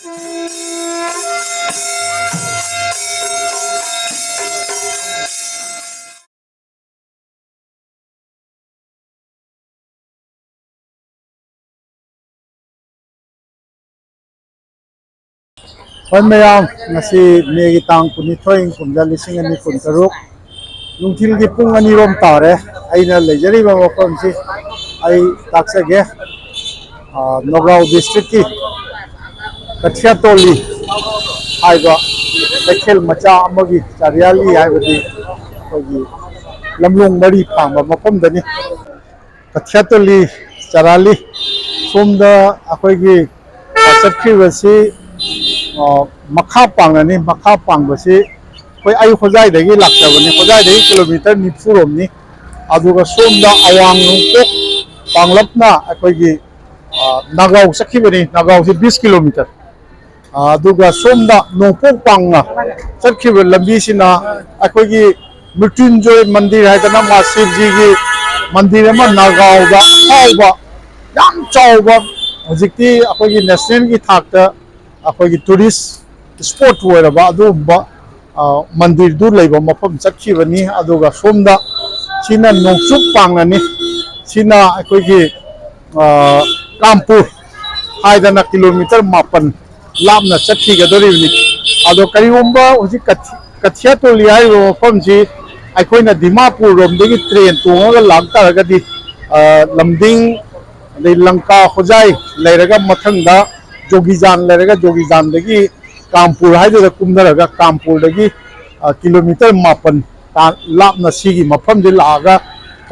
ma'am मे की तांग कुनिथोई कुमजा लिसिंग अनि कुन तरुक नुंथिल की पुंग अनि रोम तारे अइना लेजरीबा मफम से आई ताक्सगे नगांव डिस्ट्रिक्ट की कथियातोली हाइबा कखेल मचा अमगी चारियाली हाइबदी कोगी लमलोंग मरी फांबा मफम दनी कथियातोली चाराली सोमदा अखोगी चटखिबसी मखा पांगनी मखा पांगबसी कोई आई खोजाइदगी लाक्चबनी खोजाइदगी किलोमीटर 90 रोमनी अदुगा सोमदा अवांग नुंपोक पांगलपना अखोगी नागाव सखिबनी नागाव से 20 किलोमीटर अदुगा सोमदा नुंपोक पांगना सखिब लंबीसिना अखोगी मृत्युंजय मंदिर हाइदना मा शिवजी की मंदिर अमा नागावदा फावबा याम चावबा हजिकती अखोगी नेशनल की थाकता अखोगी टूरिस्ट स्पॉट होरबा अदुबा मंदिर दु लेबा मफम चखिबनी अदुगा सोमदा सिना नोंचुप पांगनी सिना अखोगी कामपुर हाइदना किलोमीटर 9 लापना चखिगदोरिबनी अदो करिगुंबा हुजि कथियातोली हाइबा मफम जी अखोइना दिमापुर रोमदगी ट्रेन तोंगा लाक्तारगदी लमदिंग दे लंका खोजाई लेरगा मथंगदा जोगीजान लेरगा जोगीजान दगी कामपुर हाइदो कुमदरगा कामपुर दगी किलोमीटर 9 लापना सिगी मफम दे लागा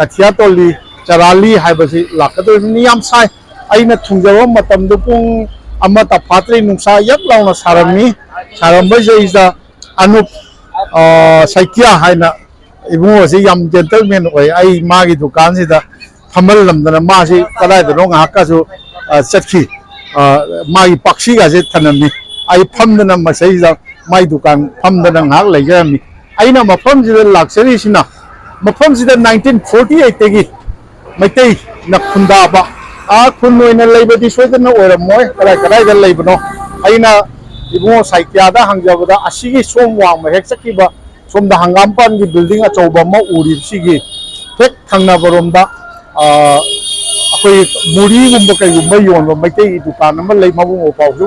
कथियातोली चराली हाइबसी लाकदोनी याम साइ अइना थुंजबा मतम दु पुंग अमा तफात्रे नुंसा यक लाउना सारमनी सारमबा जइजा अनुप साइकिया हाइना इबुंगो से याम जेंटलमैन ओय आई मागी दुकान सिदा फमल लमदना मासी कदाइदनो ngaकासु चटखी मागी पक्षी गासे थनमनी आई फमदना मसैजा माई दुकान फमदना ngak लेजरमनी आइना मफम जिदा लाक्सरी सिना मफम जिदा 1948 तेगी मैतै न खुंदाबा खुन ओइना लेबदी सोइदना ओरमोय कदाइ कदाइ दा लेबनो आइना इबुंगो साइकियादा हंगजबदा असिगी सोम वांग हेक चकीबा सोमदा हंगामपान की बिल्डिंग अचौबा म उरी सिगी हेक थंगना बरोमदा अखोई मुरीगुंबा कईगुंबा योनबा मैतै दुकान अमा लै मबुंगो पाउसु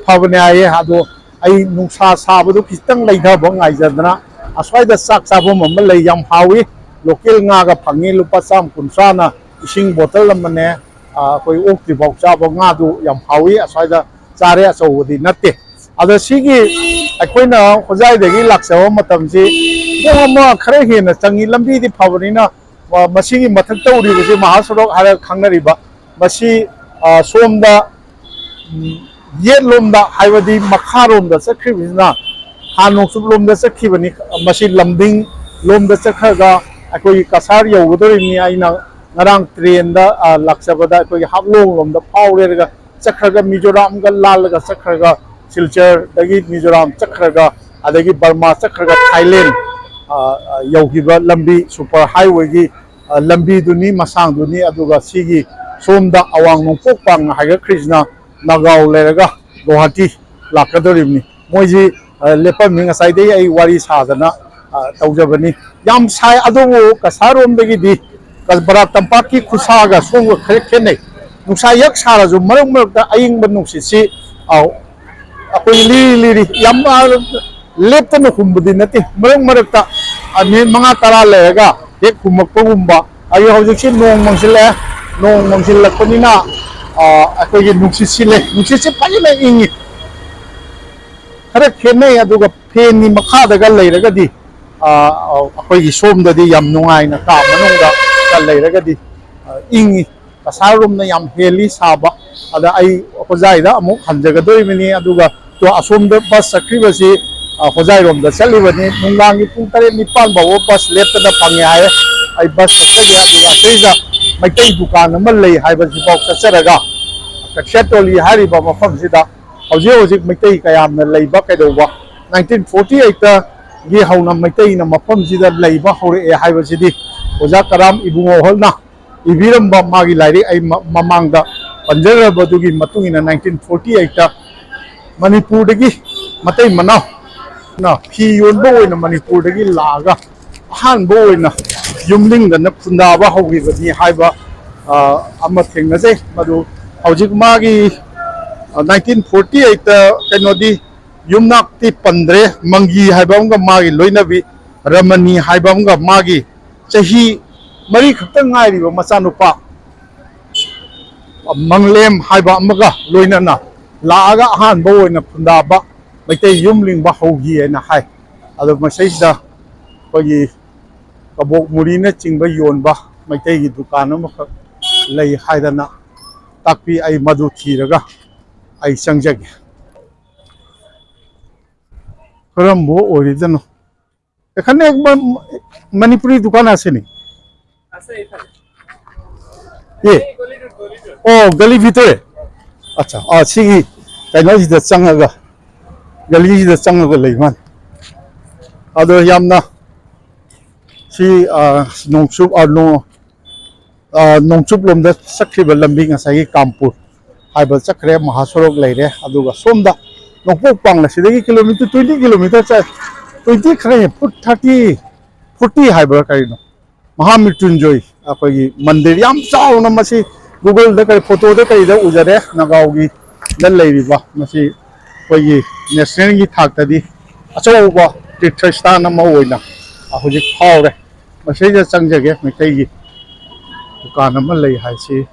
फबने आये हादो आई नुंसा साबदो खितंग लैधबा ngaijadana aswaida sak sabom अमा लै याम हावी लोकल ngaga फंगी लुपा 150 ना इसिंग बोतल अमने अखोई ओक्ति बाउ चाबा ngaदु याम हावी aswaida चारे अचौबदी नते अदो सिगी अखोइना खोजाइदगी लाक्सबा मतमसी पोमा खरे हेना चंगी लंबीदी फबनिना मसीगी मथक्ता उरिबसे महासड़क हारा खंगरिबा मसी सोमदा येट लोमदा हाइबदी मखा रोमदा चखिबिना हानोसुब लोमदा चखिबनी मसी लमदिंग लोमदा चखगा अखोई कसार यौगदोरिनी आइना ngarang train da laksabada अखोई हाबलोंग लोमदा फावरेगा चखगा मिजोराम गा लालगा चखगा सिलचर दगी मिजोराम चखगा अदगी बर्मा चखगा थाईलैंड यौगिबा लंबी सुपर हाईवे की लंबी दुनी मसांग दुनी अदुगा सिगी सोमदा अवांग नोंपोक पांग हाइगा कृष्णा नागाव लेरगा गुवाहाटी लाकदोरिबनी मोइजी लेपम ngasai आई वारी सादना तौजबनी याम साइ अदुबो कसारोमदगी दी कसबरा तंपाक की खुसागा सोंग खरे खेनै नुसा यक साराजु मरक मरकता अयिंग नुसिसि अखोई लिरी याम लेप्तन हुंबदी नते मरक मरकता मिनिट 5-10 लेगा एक हुमकपगुंबा अय हौजिकसि नोंग मंसिलकपनिना अखोई नुसिसिले नुसिसि फजिना इंगी खरे खेनै अदुगा फेननि मखादगा लेरगदी अखोई सोमददी याम नुंगाइना का मनोंगा का लेरगदी इंगी कसारोमना याम हेली साबा अदा आई खोजाइदा अमुक हंजगदोइबनी अदुगा तो असोमदा बस सक्रिबसी खोजाइरोमदा चलिबनी नुंगांगी पुंग 3-4 बावो बस लेप्तना फंगे हाय आई बस चखगे अदुगा अखैजा मैतै दुकान अमा लै हाइबसी बाव चचरगा कथियातोली हारिबा मफमसिदा हौजिक मैतै कयामना लैबा कैदौबा 1948 ता गी हौना मैतैना मफमसिदा लैबा हौरे हाइबसिदी ओजा कराम इबुंगो होलना इबिरंबा मागी लाइरी आई ममांगदा पंजरबदुगी मतुंगिना 1948 ता मणिपुर मत मना फी योन मणिपुर लागा अहम यूमलिंग खुनाब होगी थेंगे मधु हजिक मागी 1948 कहोदी यूमनाक्ति पंद्रे मंगी मागी लोइनबी रमनी मागी चाही मरी खत्ताई मचानुपा मंगलेम लोइनना लागा अहम खुनाब मैते यूमलिंग होगी अखोगी कबोक मुरी चिंब योब मैते की दुकान ताकि आई मधु थीरगा आई चंजगे करम्बो ओरिजनो एखने एक मणिपुरी दुकान आसेनी ये ओ गली भीतर अच्छा सिगी कहीं चंगा गली चंगा लेमान अदो यामना सी नोंगचुप नोंगचुप लोम चक्रीब लंबी कामपुर हाइब चक्रे महासड़क लेरे सोम नोंपोपांग किलोमीटर 20 किलोमीटर 20 खरे फुट 30 40 हाइब कहीं महामृत्युंजय अखोगी मंदिर याम चावना मसी गूगल कई फोटो कई उजरे नगाव की अखोगी नेशनल की थाकदी अचौब तीर्थ स्थान हजिक फावरे मसीद चंजगे मैतई की दुकान है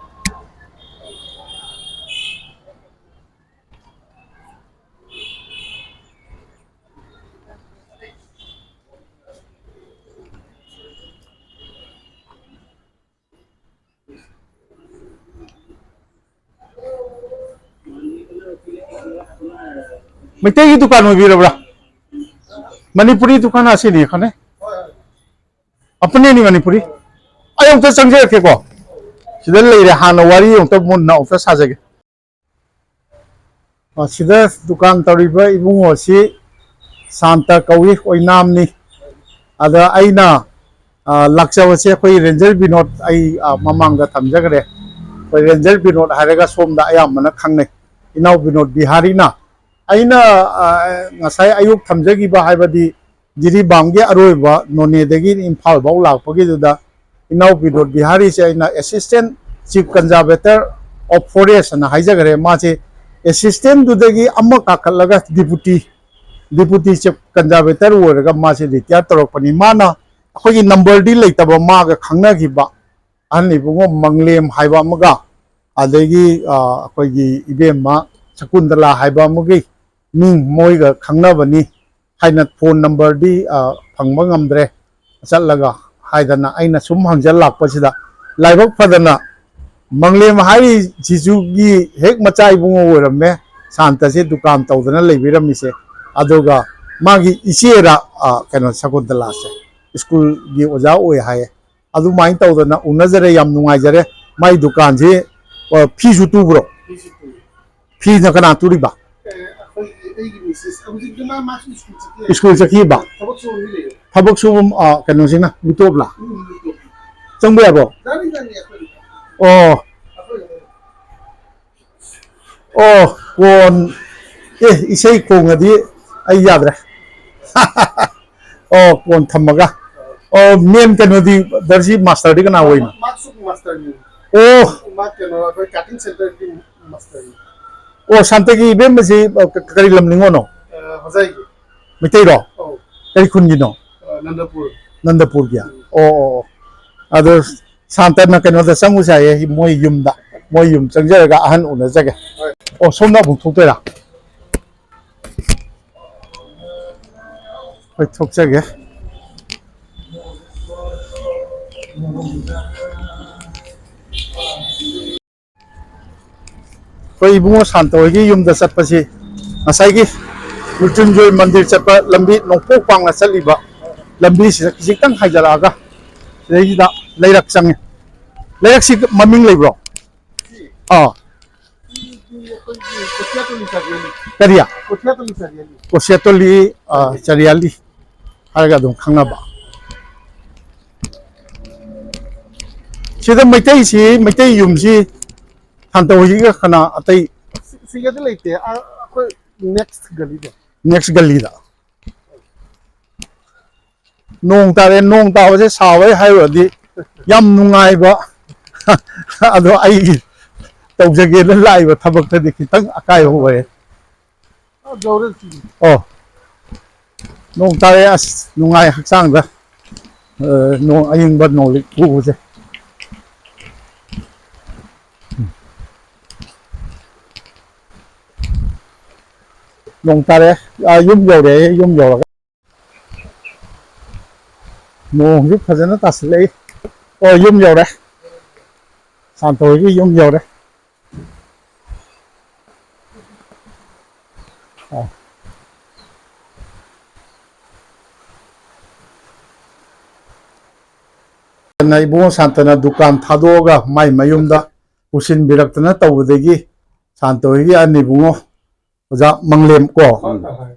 मैतई की दुकान होबीरब्रा मणिपुरी दुकान आसीनी खने अपने नहीं मणिपुरी अयोंत चंजरखेको सिदा लेरे हाना वारी योंत मुन्ना उत साजगे सिदा दुकान तौरीबा इबुंगोसी शांता कौई ओइनामनी अदा आइना लाक्चबसे कोई रेंजर विनोद आई ममांग थमजगरे कोई रेंजर विनोद हारेगा सोमदा अयामना खंगने इनाव विनोद बिहारी ना अना अयुक थमजगीबा हाइबदी जिरीबामगे अरोइब नोनेदगी इम्फाल बाउ लापगीदुदा इनाव विनोद बिहारी से assistant chief conservator of forest ना हाइजगरे मासे असिस्टेंट दुदगी अम्मा काखलगा डिप्यूटी चीफ कंजर्वेटर ओरगा मासे रिटायर तौरपनी माना अखोगी नंबर दी लेतबा मागा खंगनागिबा अहनिबुंगो Manglem हाइबा अमगा अदगी अखोगी इबेमा Shakuntala हाइबा अमगी Ming मोइगा खंगनाबनी हाइना phone number दी फंगबा ngamdre चलगा हाइदना आइना सुम हंजल लापसिदा लाइबक फदना मंगलेम हाई जिजुगी हेक मचा इबुंगो ओरमे शांत से दुकान तौदना लेबिरमिसे अदुगा मागी इचेरा कनो शकुंतला से स्कूल की ओजा ओय हाय अदु माइन तौदना उनजरे याम नुंगाइजरे माई दुकान से फीजु तुब्रो फी न कना तुरिबा स्कूल चखीबा थबक सुम कनो सिना मितोबला चंबे याबो ओ ओ कोन ए इसै कोंगदी आई याद्रे ओ कोन थमगा ओ मेन कनोदी दर्जी मास्टर दी कना होइना मास्टर ओ माक कनो अखोय कटिंग सेंटर की मास्टर ओ शांतगी बेम से करी लमनिंगो नो हजाई मितै रो करी खुनगी नो नंदपुर गया ओ अदो शांतना कनो द संगु साये मोय युम चंगजरगा अहन उन जगे ओ सोमना बुथोतरा होय थोकजगे कोई इबुंगो शांत होगी युमदा चटपसी असैगी मृत्युंजय मंदिर चटप लंबी नोंपोक पांगना चलीबा लंबी से खिजितंग हाइजलागा लेहिदा लेरक चंगे लेरक सी ममिंग लेब्रो करिया कोसियातोली चरियाली हारगा दम खंगनाबा सिदा मैतै युमसी शांत होगी खना अतै सिगदे लेते अखोय नेक्स्ट गली दो नेक्स्ट गली दा नोंग तारे नोंग ताबसे सावे हाइरोदी याम नुंगाइबा अदो आई तौजगे न लाइबा थबक्तदि खितंग अकाय होवे जौरे ओ नोंग तारे अस नुंगाइ हक्सांग दा नोंग अयिंबा नोलिक पुजे नोंग तारे yum you're yum यौरगा नोंग फजन तासले O yum you're सांतोगी yum you're इबुंग सांतना दुकान थादोगा माइ मयुमदा पुसिन बिरक्तना तौबदगी सांतोगी अनिबुंगो ओजा मंगलेम को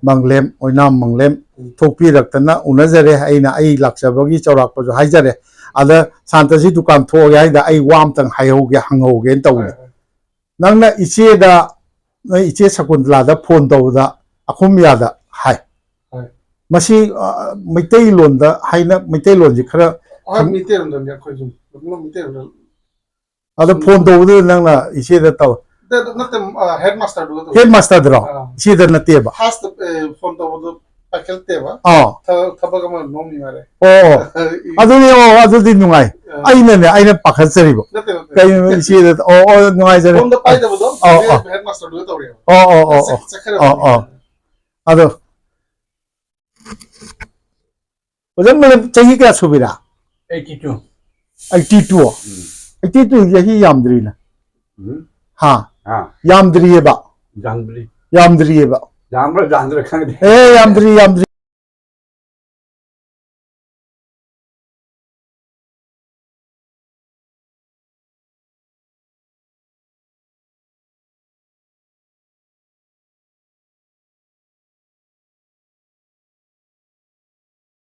मंगलेम ओइना मंगलेम थोपी रक्तना उनजरे आइना आई लाक्सबगी चौराकपजो हाइजरे अदा सांतसी दुकान थोगे हाइदा आई वामतंग हाइहोगे हंगहोगे तौने नंगना इचेदा इचे सकुंतलादा फोन तौदा अखुमयादा हाय मसी मैतै लोनदा हाइना मैतै लोनजी खरा मीते रंदन या खोइ जुम मीते रंदन अदा फोन तौबदु नंगना इचेदा तौ नते हेडमास्टर दो हेडमास्टर दरो इचेदा नतेबा फास्ट फोन तौबदु पाकेलतेबा थबगम नोमनि मारे ओ अदुनि ओ अदुदि नुंगाइ आइना पाखसरिबो कई इचेदा ओ नुंगाइ जरे फोन द पाइदबदो हेडमास्टर दो तौरे ओ अदो ओजन में चाहिए क्या सुविधा 82 82 82 यही यामद्री ना हाँ यामद्री है बा जानबरी यामद्री है बा जानबर जानदर खंग ए यामद्री